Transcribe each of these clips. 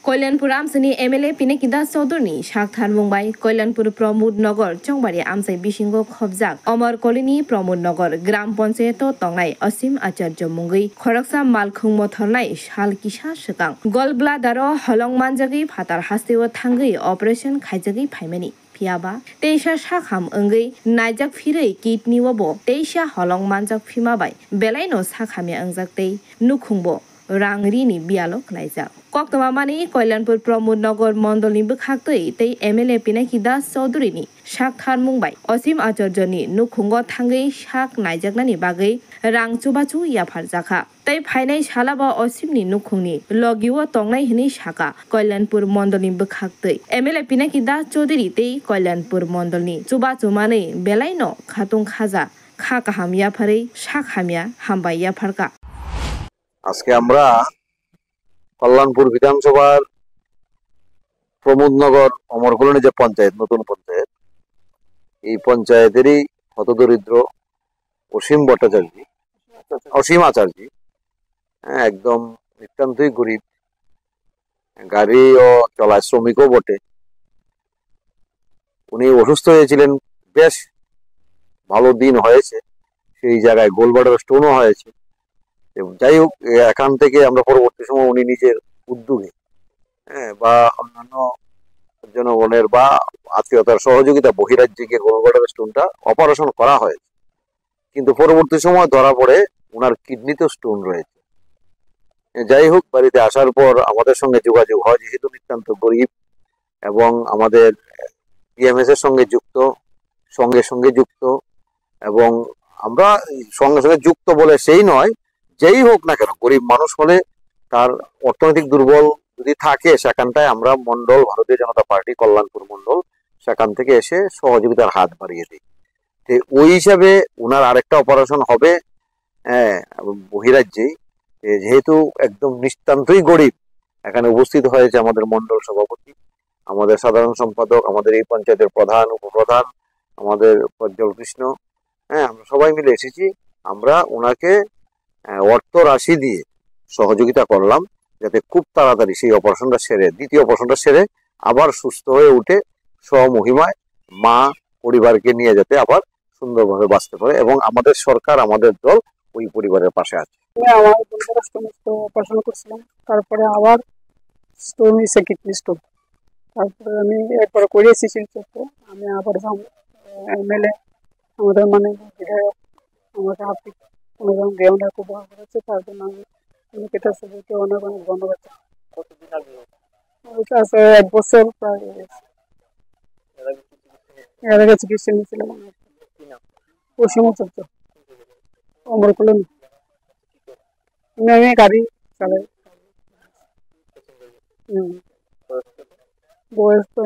Kalyanpur आमसानि MLA पिनाकि दास चौधुरी साकथान मुंबाई कल्याणपुर प्रमोद नगर चौबारी आमसाई बिसिंगो खबजाक अमर कलिनी प्रमोद नगर ग्राम पंचायत तंगनाय असीम आचार्य मुंगई खरकसा मालखुं मथरनाय साल किसा सकां गल ब्लाडार हलं मानजागै फातार हास्तेव थांगै ऑपरेशन खाइजागै फाइमानि फियाबा तेईसा साखाम अंगै नायजाक फिरै किडनी वबो तेईसा हलं मानजाक फिमाबाय बेलायनो साखामे अंजाकतै नुखुंबो रांरिनि बियालो खलाइजाक कक्तमामानि कल्याणपुर प्रमोद नगर मंडलनि बखाक्तै तै एमएलए पिनाकि दास चौधुरीनि साकथार मुंबाय असीम आचार्यनि नुखुंग थांगै साक नायजाकनानि बागै रां चुबाचु याफार जाखा तै फाइनाय सालाबा असीमनि नुखुंनि लगिव तंनाय हनि साका कल्याणपुर मंडलनि बखाक्तै एमएलए पिनाकि दास चौधुरी तै कल्याणपुर मंडलनि चुबाचुमानै बेलायनो खातुं खाजा खा काहाम याफारै साखामिया हामबाय याफारका আজকে আমরা কল্যাণপুর বিধানসভার প্রমোদনগর অমরকলোনি যে পঞ্চায়েত নতুন পঞ্চায়েত এই পঞ্চায়েতেরই হতদরিদ্র অসীম আচার্য একদম নিতান্তই গরিব গাড়িও চলায় শ্রমিকও বটে উনি অসুস্থ হয়েছিলেন বেশ ভালো দিন হয়েছে সেই জায়গায় গোলবাটার স্টোনও হয়েছে যাই হোক এখান থেকে আমরা পরবর্তী সময় উনি নিজের উদ্যোগে বা অন্যান্য জনগণের বা আত্মীয়তার সহযোগিতা বহিরাজ্যে গিয়ে গোলবাটার স্টোনটা অপারেশন করা হয়েছে কিন্তু পরবর্তী সময় ধরা পড়ে ওনার কিডনিতে স্টোন রয়েছে যাই হোক বাড়িতে আসার পর আমাদের সঙ্গে যোগাযোগ হয় যেহেতু নিতান্ত গরিব এবং আমাদের ইএমএস এর সঙ্গে যুক্ত এবং আমরা সঙ্গে যুক্ত বলে সেই নয় যেই হোক না কেন গরিব মানুষ হলে তার অর্থনৈতিক দুর্বল যদি থাকে সেখানটায় আমরা মন্ডল ভারতীয় জনতা পার্টি কল্যাণপুর মন্ডল সেখান থেকে এসে সহযোগিতার হাত বাড়িয়ে দিই তো ওই হিসাবে ওনার আরেকটা অপারেশন হবে বহিরাজ্যেই যেহেতু একদম নিতান্তই গরিব এখানে উপস্থিত হয়েছে আমাদের মন্ডল সভাপতি আমাদের সাধারণ সম্পাদক আমাদের এই পঞ্চায়েতের প্রধান উপপ্রধান আমাদের প্রজ্জ্বল কৃষ্ণ আমরা সবাই মিলে এসেছি আমরা ওনাকে অর্থ রাশি দিয়ে সহযোগিতা করলাম যাতে খুব তাড়াতাড়ি সেই অপারেশনটা সেরে দ্বিতীয় অপারেশনটা সেরে আবার সুস্থ হয়ে উঠে স্বমহিমায় মা পরিবারকে নিয়ে যাতে আবার সুন্দরভাবে বাঁচতে পারে এবং আমাদের সরকার আমাদের দল ওই পরিবারের পাশে আছে অপারেশন করছিলাম তারপরে আবার স্টোন হয়েছে কিডনি স্টোন তারপরে আমি একবার করেছি শিলচরতে আমি আবার এমএলএ আমাদের মানে বিধায়ক আমাকে আর্থিক অনুদান দিয়ে অনেক উপহার করেছে তার জন্য আমি এটা সবাইকে অনেক ধন্যবাদ আছে 1 বছর প্রায় এর আগে চিকিৎসা নিয়েছিলাম অসীম আচার্য অমর কলোনি আমি গাড়ি চালাই বয়স তো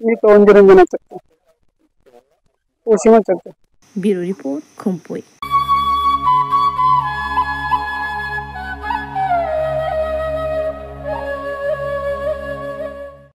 আমি তো অঞ্জরঞ্জন আচার্য অসীম আচার্য ব্যুরো রিপোর্ট খুমপুই।